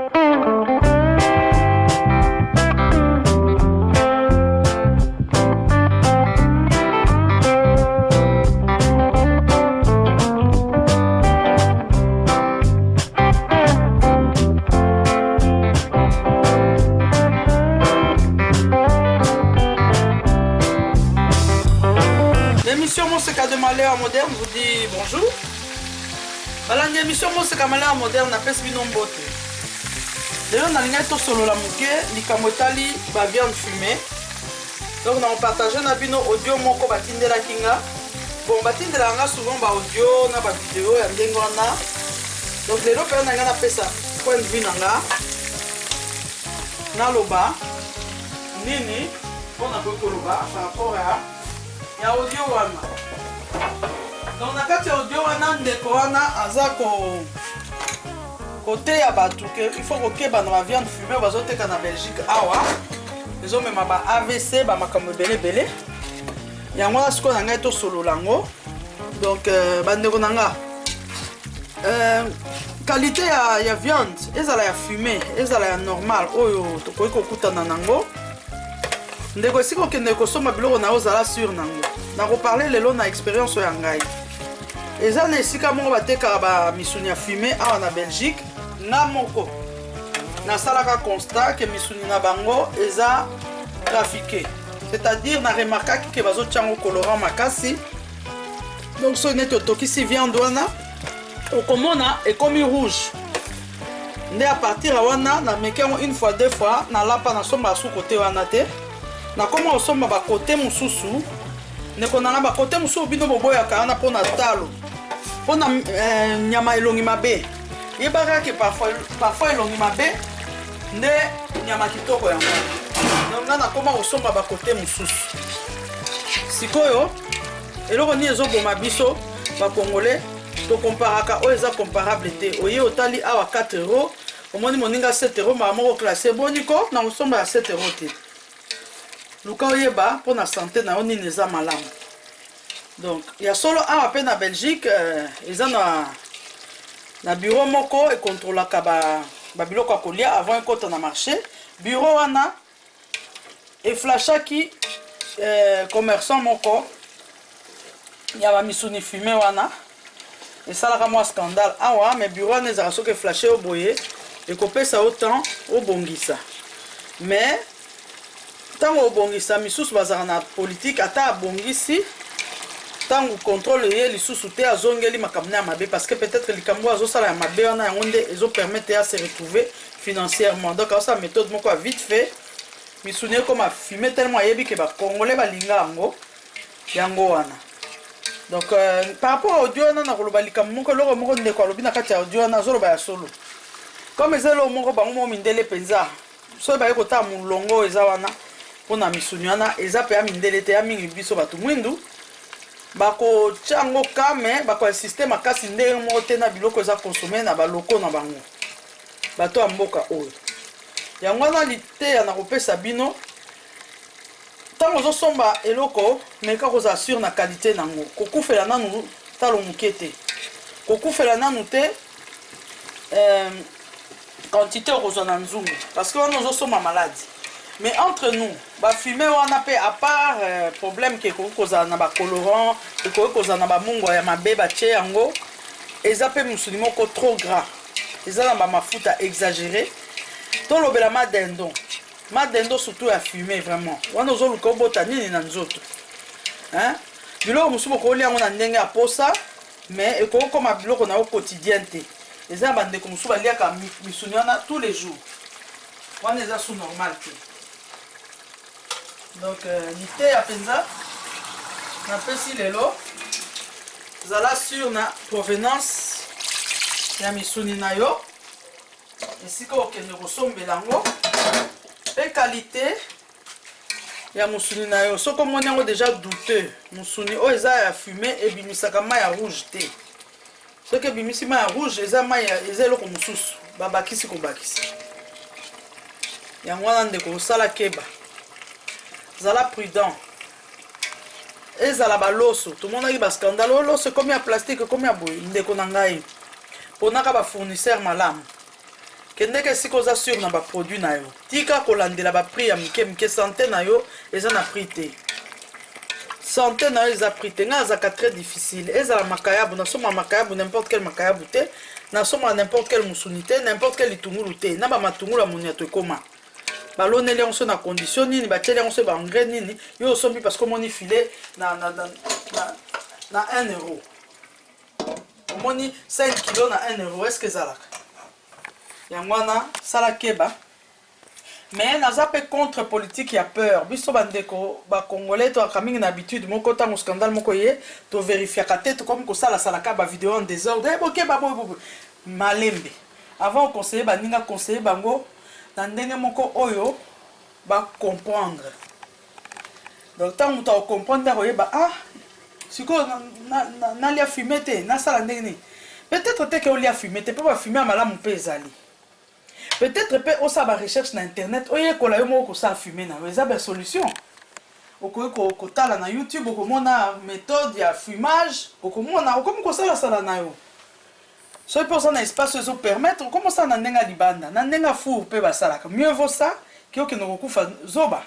L'émission Monseka de Malheur Moderne vous dit bonjour. Voilà une émission Monseka Malheur Moderne na pesi bino mbote. D'ailleurs on a linga to solo la muke likamotali ba viande fumée. Donc on a partagé na bino audio moko batindela kinga. Bon batindela nga souvent ba audio na ba vidéo ya ndengo na. Donc les lelo pe na nga na pesa point de vue nanga. Na loba nini on a beaucoup loba par rapport à ya audio wana. Donc na kati ya audio wana ndeko wana aza côté ya batu que il faut que ba na viande fumée bazoteka na Belgique awa. Ils ont même ba AVC ba makambo belé. Yango na siko na ngai to solo lango. Donc bandeko nanga qualité ya viande ezala ya fumée, ezala ya normal oyo tokoki kokutana nango. Ndeko siko kende kosoma biloko na ozala sur nango. Na reparler lelo na expérience ya ngai. Eza na esika moko bateka ba misuni ya fumée awa na Belgique na moko. Na salaka constat que misuni na bango eza trafiqué. C'est-à-dire na remarquaki que bazo tchango colorant makasi. Donc so neto tokisi viande wana okomona ekomi rouge. Nde à partir wana na mekengo une fois deux fois na lapa na somba sous côté wana te. Na koma osomba ba côté mususu neko na ba côté mususu bino boboya kana pona talo. Pona nyama elongi mabe. Yebaka que parfois elongi mabe nde nyama kitoko yango. Donc na koma osomba ba côté mususu. Sikoyo eloko ni ezoboma biso ba congolais to comparaka o eza comparable te. Oye otali awa 4 €, omoni moninga 7 € ma moko classé boniko na osomba ya 7 € te. Luka oyeba pour la santé na oni neza malamu. Donc il y a solo awa pe na Belgique eza na bureau moko e contrôla ka ba biloko ya kolia avant ekota na marché. Bureau wana e flashaki commerçant moko ya ba misuni fumé wana et ça la moi scandale awa mais bureau wana ezaka soki flashé au boye et kopesa autant au bongisa. Mais tango bongisa misusu bazaka na politique ata bongisi tango contrôle ye lisusu te azongeli makambo ya mabe parce que peut-être likambo azosala ya mabe wana yango nde ezo permettre à se retrouver financièrement. Donc ça méthode moko vite fait misuni comme a fumé tellement yebi que ba congolais balinga yango wana. Donc par rapport au audio wana na koloba likambo moko loko moko ndeko alobi na kati ya audio wana zoloba ya solo. Comme ezelo moko bango mo mindele penza. So ba yekota mulongo eza wana pona misuni wana eza pe ya mindele te ya mingi biso batu mwindu bako chango kame bako système makasi ndenge moko te na biloko eza consommer na baloko na bango bato ya mboka oyo yango wana lite ya na kopesa bino tango ozosomba eloko meka koza sur na qualité nango kokufela nanu talo muke te kokufela nanu te quantité okozwa na nzungu parce que wana ozosomba maladie. Mais entre nous, ba fumer on a pas à part problème que koza na ba colorant, que koza na ba mungo ya mabe ba che yango, eza pe musulimo ko trop gras. Eza na ba mafuta exagéré. To lobela madendo. Madendo surtout à fumer vraiment. Wana ozolu ko botani ni na nzoto. Hein? Biloko musumo ko lia ngona ndenge ya posa, mais e ko comme biloko na au quotidien te. Eza bande ko musuba lia ka misunyana tous les jours. Wana eza sous normal te. Donc l'ité à penza na pesi lelo zala sur na provenance ya misuni na yo esika okende kosombela yango pe qualité ya musuni na yo soko moni yango déjà douteux musuni o eza ya fumée ebimisaka mai ya rouge te soki ebimisi mai ya rouge eza mai eza eloko mosusu babakisi kobakisa yango wana ndeko osala keba zala prudent ezala baloso tout le monde a eu ba scandale loso comme ya plastique comme ya boy ndeko na ngai ponaka ba fournisseur malamu kende ke siko za sur na ba produit na yo tika kolandela ba prix ya mike santé na yo eza na prix te santé na yo eza prix te nga azaka très difficile ezala makayabu na soma makayabu n'importe quel makayabu te na soma n'importe quel musuni te n'importe quel litungulu te na ba matungulu ya moni ya to ekoma baloneli yango na condition nini batieli yango ba engrais nini yo osombi parce que omoni filet na 1 euro omoni 5 kg na 1 euro est-ce que ezalaka yango wana sala keba mais naza pe contre politique ya peur biso bandeko bakongolais toyaka mingi na habitude moko ntango scandale moko ye tovérifiaka te tokomi kosalasalaka bavideo en désordre bokeba boye malembe avant oconseille baninga conseiller bango na ndenge moko oyo bacomprendre donc ntango moto acomprendre akoyeba ah sikoyo nalia fume te nasala ndenge nini peut-être te ke olia fume te mpe bafume ya malamu mpe ezali peut-être mpe osala barecherche na internet oyekola yo moko kosala fume na yo eza basolution okoki kotala na youtube okomona méthode ya fumage okomona okomi kosalasala na yo soki mpe oza na espace ezopermettre okomi osala na ndenge ya libanda na ndenge ya four mpe basalaka mieux vaut ça ke okende kokufa zoba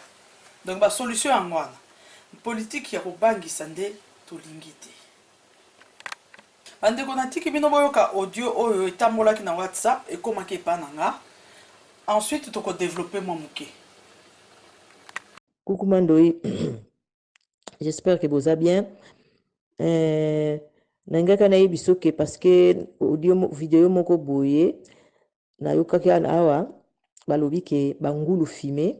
donc basolution yango wana politike ya kobangisa nde tolingi te bandeko natiki bino boyoka audio oyo etambolaki na whatsapp ekomaki epa na nga ensuite tokodévelopper mwa moke. Coucou Mandoï, j'espère que vous allez bien. Nangaka na yebisoke parce que audio vidéo moko boye na yokaki awa balobi ke bangulu fumé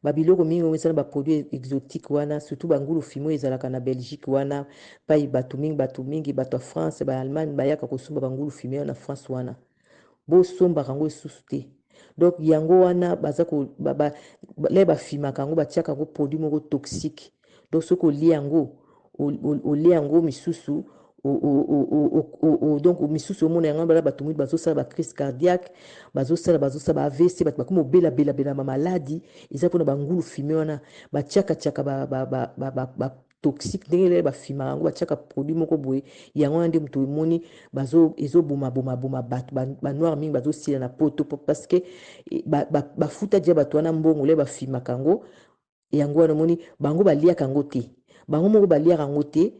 babiloko mingi ngomesana ba produits exotiques wana surtout bangulu fumé ezalaka na Belgique wana pai batu mingi bato France ba Allemagne bayaka kosomba bangulu fumé na France wana bo somba kango esusu te. Donc yango wana baza ko le bafimaka yango batiaka yango produit moko toxique donc soki olia yango olia yango misusu donc misusu omona yango bala bato mwidi bazosala ba crise cardiaque bazosala ba AVC bato bakoma obela ma maladie eza mpona bangulu fime wana batiaka ba toxique ndenge lele bafimaka yango batiaka produit moko boye yango wana nde moto emoni ezoboma bato banoir mingi bazosila na poto parce que bafuta dia bato wana mbongo le bafimaka yango wana omoni bango baliaka yango te bango moko baliaka yango te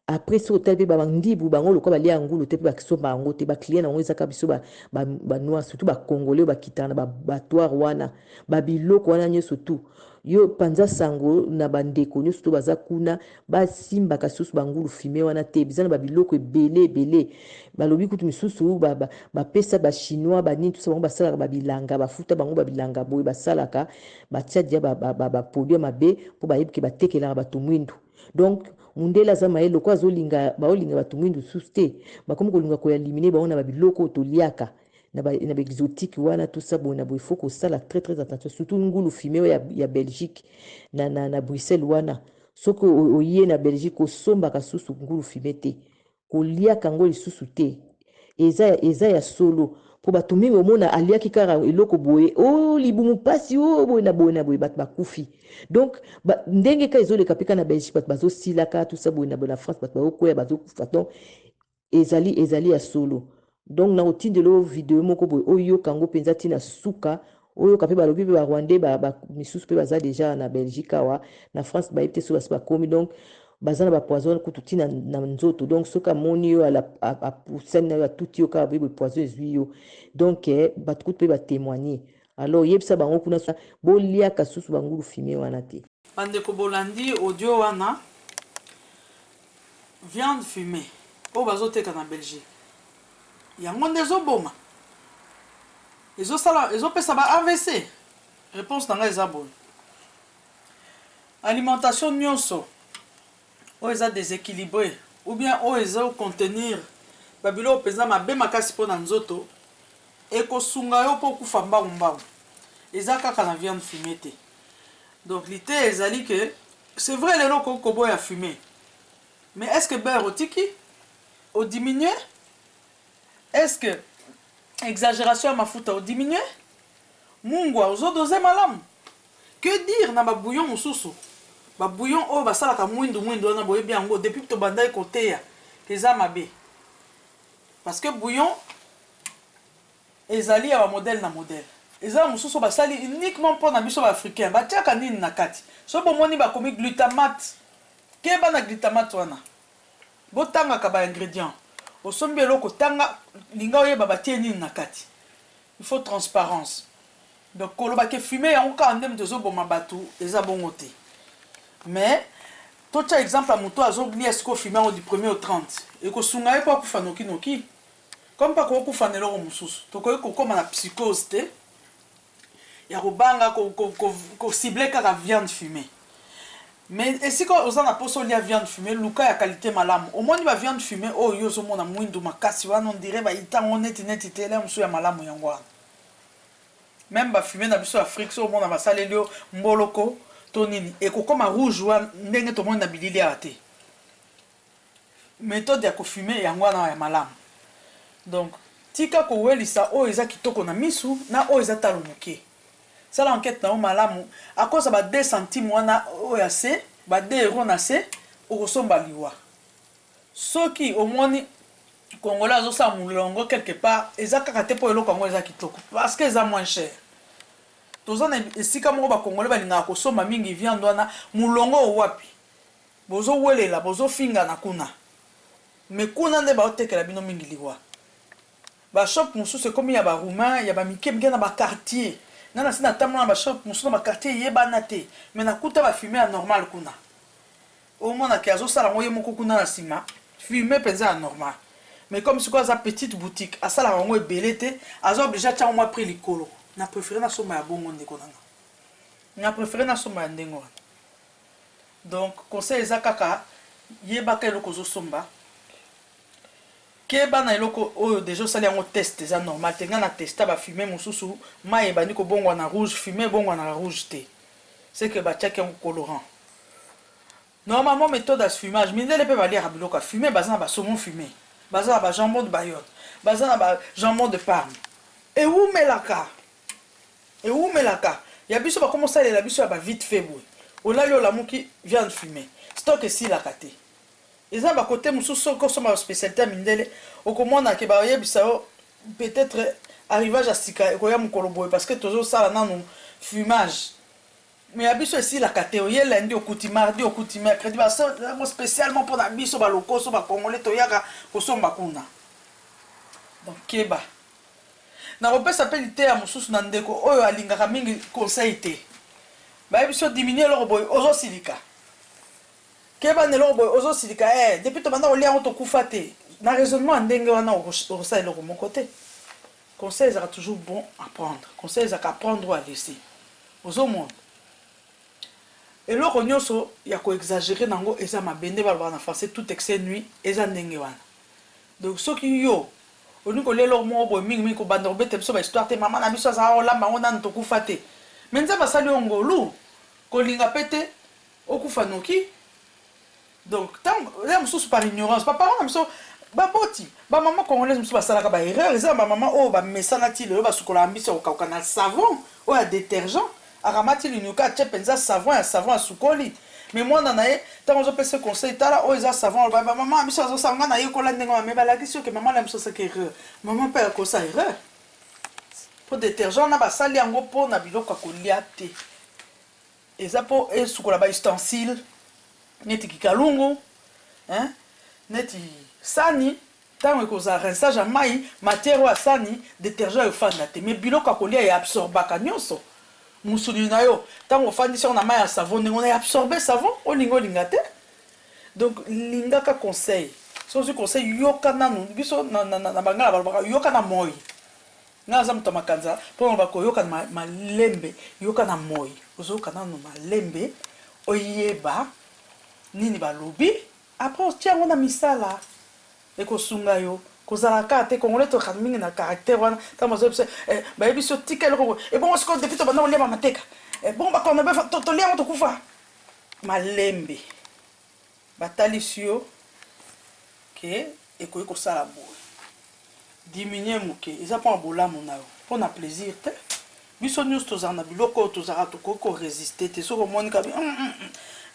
après so tali pe bandibu bango lokwa balia ngulu te pe bakisomba yango te baclient nango ezaka biso banoir surtout bacongolais bakitana na batoire wana babiloko wana nyonso tu yo panza sango na bandeko nyonso to baza kuna basimbaka susu bangulu fime wana te biza na babiloko ebele balobi kutu misusu bapesa bachinois banini tusa bango basalaka babilanga bafuta bango babilanga boye basalaka batia dia baproduit mabe mpo bayebi ke batekelaka bato mwindu donc mundela za mayelo kwa zolinga baolinga bato mwindu susu te bakomi kolinga koelimine bango na babiloko toliaka na ba exotique wana tout ça bon na bo il faut que ça la très attention surtout ngulu fumé ya Belgique na Bruxelles wana soko oye na Belgique osomba ka susu ngulu fumé te kolia kango lisusu te eza ya solo po bato mingi omona aliaki kaka eloko boye libumu pasi boye na boye bato bakufi donc ndenge ka ezoleka pika na Belgique bato bazosilaka tout ça boye na France bato bakoya bazokufa donc ezali ya solo. Donc na otindelo vidéo moko boy oyo kango penza tina suka oyo kape balobi ba Rwandais misusu pe baza déjà na Belgique awa na France ba ite so ba komi donc bazana ba poison kutu tina na nzoto donc soka moni yo ala a pousser na tout yo ka ba poison ezui donc bat kutu pe ba témoigner alors yebisa bango kuna bolia kasusu bangulu fumé wana te bande ko bolandi audio wana viande fumée o bazoteka na Belgique yango nde ezoboma ezopesa ba AVC réponse na ngai eza boye alimentation nyonso oyo eza déséquilibré ou bien oyo ezocontenir babiloko mpenza mabe makasi mpo na nzoto ekosunga yo mpo okufa mbangu eza kaka na viande fumée te donc lite ezali ke c'est vrai lelo koboya fumée mais est-ce que beurre otiki odiminue. Est-ce que exagération à ma mafuta au diminué? Mungwa aux autres malam. Que dire na ba bouillon mususu? Ba bouillon oh ba sala ka mwindu na boye bien ngo depuis to bandai côté ya keza mabe. Parce que bouillon ezali ya modèle na modèle ezala mosusu basali uniquement pour na biso africain batiaka nini na kati so bomoni bakomi glutamate keba na glutamate wana botangaka ba ingrédients osombi eloko tanga linga oyeba batie nini na kati il faut transparence donc koloba ke fumer yango ka ndem tozoboma bato eza bongo te mais totia exemple ya moto azolia siko fumer yango du 1er au 30 ekosunga ye po akufa noki comme pas kokufa na eloko mosusu tokoki kokóma na psychose te ya kobanga kocible kaka viande fumée mais esika oza na poso olia viande fumée luka ya qualité malamu omoni ba viande fumée oyo ozomona mwindu makasi wana on dirait bayitango neti te ele mosusu ya malamu yango wana même bafumé na biso afrique so omona basaleli yo mboloko to nini ekokoma rouge wana ndenge tomoni na bilili awa te méthode ya kofume yango wana ya malamu donc tika kowelisa oyo eza kitoko na misu na oyo eza talo moke sala enquête na o malamu akosa ba 2 centimes wana oyo ya se ba 2 euros na se okosomba liwa soki omoni congolais azosala mulongo quelque part eza kaka te po eloko yango eza kitoko parce que eza moins cher toza na esika moko bacongolais balingaka kosomba mingi viande wana mulongo owapi bozowelela bozofinga na kuna me kuna nde baotekela bino mingi liwa bashop mosusu ekomi ya baroumain ya bamike na baquartier nga na si natambola na bashop mosusu na baquartier eyebana te me nakuta bafume ya normal kuna omonaki azosala yango ye moko kuna na nsima fume mpenza ya normal mais comme sikoyo aza petite boutique asalaka yango ebele te aza oblige atiango mwa prix likolo na préféré nasomba ya bongo ndeko nanga na préféré nasomba ya ndenge wana donc conseil eza kaka yebaka eloko ozosomba keba na eloko oyo deja osali yango test eza normal te nga na testa bafume mosusu mai ebandi kobongwa na rouge fume ebongwa na rouge te c'est que batiaki yango colorant normalement méthode ya fumage mindele mpe baliaka biloko ya fume baza na basaumon fumé baza na bajambon de Bayonne baza na bajambon de Parme ewumelaka ya biso bakomosalela biso ya bavite fait boye olali olamuki viande fumée stock esilaka te eza bakote mosusu soki osomba baspécialité ya mindele okomonake bayebisa yo peut-être arrivage ya sika ekoya mokolo boye parce que tozosala nanu fumage mais ya biso esilaka te oye lundi okuti mardi okuti mercredi basango spécialement mpona biso balokoso bacongolais toyaka kosomba kuna donc keba nakopesa mpe liteya mosusu na ndeko oyo alingaka mingi conseil te bayebi biso diminue eloko boye ozosilika keba na eloko boye ozosilika depuis tobanda kolia yango tokufa te na raisonnement ya ndenge wana okosala eloko moko te conseil ezaka toujours bon à prendre conseil ezaka apprendre ou à laisser ozomona eloko nyonso ya koexagere nango eza mabende balobaka na français tout excès nuit eza ndenge wana donc soki yo olingi kolia eloko moko boye mingi kobanda kobeta biso bahistoire te mama na biso azalaka kolamba yango nanu tokufa te me nzambe asali yo ngolu kolinga mpe te okufa noki donc ntango ya mosusu par ignorance baparent na biso baboti bamama congolaise mosusu basalaka baerreur eza bamama oyo bamesana ti lelo basukolaka biso kokauka na savon oyo ya détergent akamati linuka atie mpenza savon ya sukoli mais mwana na ye ntango ozopesa conseil tala oyo eza savon bamama biso azosala nga nayekola ndenge me balakisi yo ke mama na biso asaki erreur mama mpe akosa erreur po détergent na basali yango mpo na biloko ya kolia te eza mpo esukola baustensile neti kikalungu neti sani ntango ekozala rinçage ya mai matière oyo ya sani détergent efanda te mais biloko ya kolia eabsorbaka nyonso musuni na yo ntango ofandisi yango na mai ya savon ndenge ona eabsorbe savon olinga olinga te donc lingaka conseil soki conseil yoka nanu biso na bangala balobaka yoka na moi nga aza moto makanza mpona loba koyoka na malembe yoka na moi ozoyoka nanu malembe oyeba nini balobi après otia yango na misala ekosunga yo kozalaka te congolais tokaka mingi na caractère wana ntango bazoyebiso bayebi biso tika eloko ebongo sikoyo depuis tobanda kolia bamateka bongo bakonde tolia yango tokufa malembe batalisi yo ke ekoki kosala boye diminue moke eza mpona bolamu na yo mpona plaisir te biso nyonso tozala na biloko oyo tozalaka tokoki koresiste te soki omoni kabi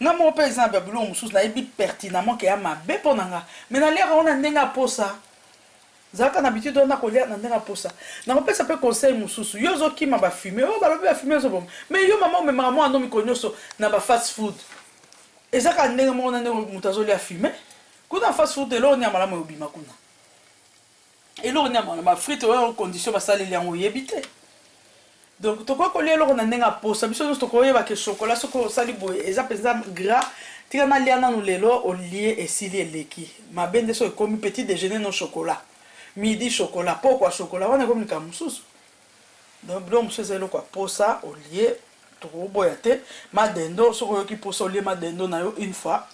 nga moko mpe exemple ya biloko mosusu nayebi pertinemment ke ya mabe mpo na nga me naliaka ngo na ndenge aposa zalaka na habitude wana kolia na ndenge aposa nakopesa mpe conseil mosusu yo ozokima bafume oyo balobi bafume ezoboma mais yo mama omemaka mwa ando mikolo nyonso na bafast food ezaka ndenge moko na ndenge moto azolia fume kuna fast food eloko ni ya malamu ebima kuna eloko ni ya malamu bafrite oyo condition basaleli yango oyebi te donc tokoki kolia eloko na ndenge aposa biso nyonso tokoyebake chokola soki osali boye eza mpenza gras tika nalia nanu lelo olie esili eleki mabe nde so ekomi petit déjeuner no chocolat midi chocolat pokwa chocolat wana ekomi likambo mosusu donc biloko mosusu eza eloko aposa olie tokoboya te madendo soki oyoki posa olie madendo na yo une fois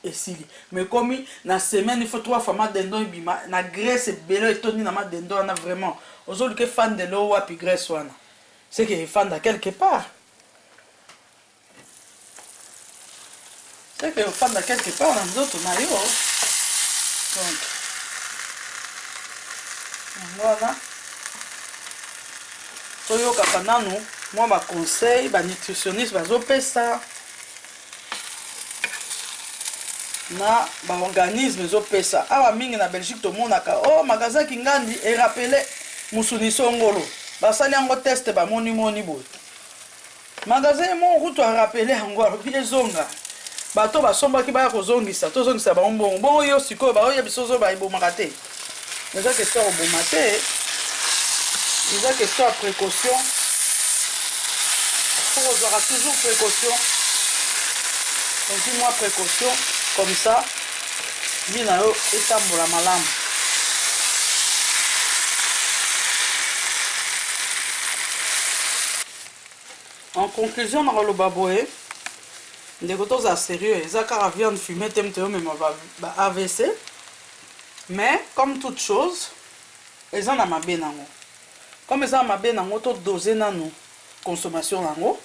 esili mais komi na semaine il faut 3 fois madendo ebima na graisse ebele etondi na madendo wana vraiment ozoluka fan de lo wapi graisse wana c'est que efanda quelque part c'est que efanda quelque part na nzoto na yo donc voilà toyokaka nanu mwa baconseil banutritionniste bazopesa na baorganisme ezopesa awa mingi na Belgique tomonaka o magasin Kingandi erapele musuniso ngolo basali yango test bamoni boye magasin mo kutu arapele yango alobi ezonga bato basombaki baya kozongisa tozongisa bango bongo yo sikoyo baoya bisozo baibomaka te eza question ya koboma te eza question ya précaution pour ozwaka toujours précaution donc dis-moi précaution comme ça vie na yo etambola malamu en conclusion nakoloba boye ndeko toza sérieux eza kaka viande fumée te mte yo mema ba AVC mais comme toute chose eza na mabe nango comme eza na mabe nango to doser nanu consommation nango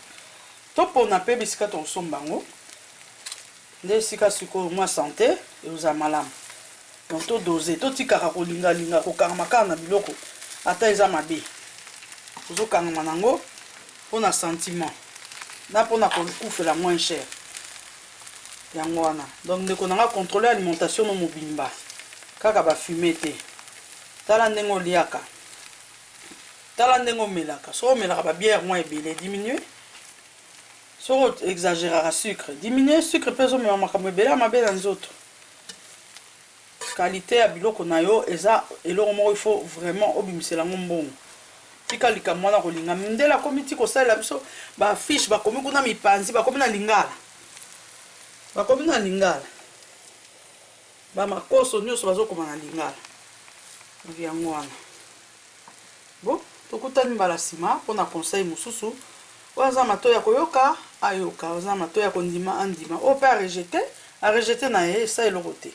to pona pe bisika to somba ngo nde sika siko mwa santé eoza malamu donc to doser to tikaka kolinga kokangama na biloko ata eza mabe ozokangama nango pona sentiment na pona kokufela moins cher yango wana donc ndeko nanga contrôler alimentation no mobimba kaka bafume te tala ndenge oliaka tala ndenge omelaka so omelaka babière moins ebele diminuer so exagérera sucre diminuer sucre mpe ozomema makambo ebele ya mabe na nzoto qualité ya biloko na yo eza eloko moko il faut vraiment obimisela yango mbongo tika likambo wana kolinga mindela komi ti kosalela biso bafiche bakomi kuna mipanzi bakomi na lingala bamakoso nyonso bazokoma na lingala yango wana bon tokutani mbala nsima mpona conseil mosusu oyo aza matoyi ya koyoka ayoka oza matoyi ya kondima andima oyo mpe arejete na ye esa eloko te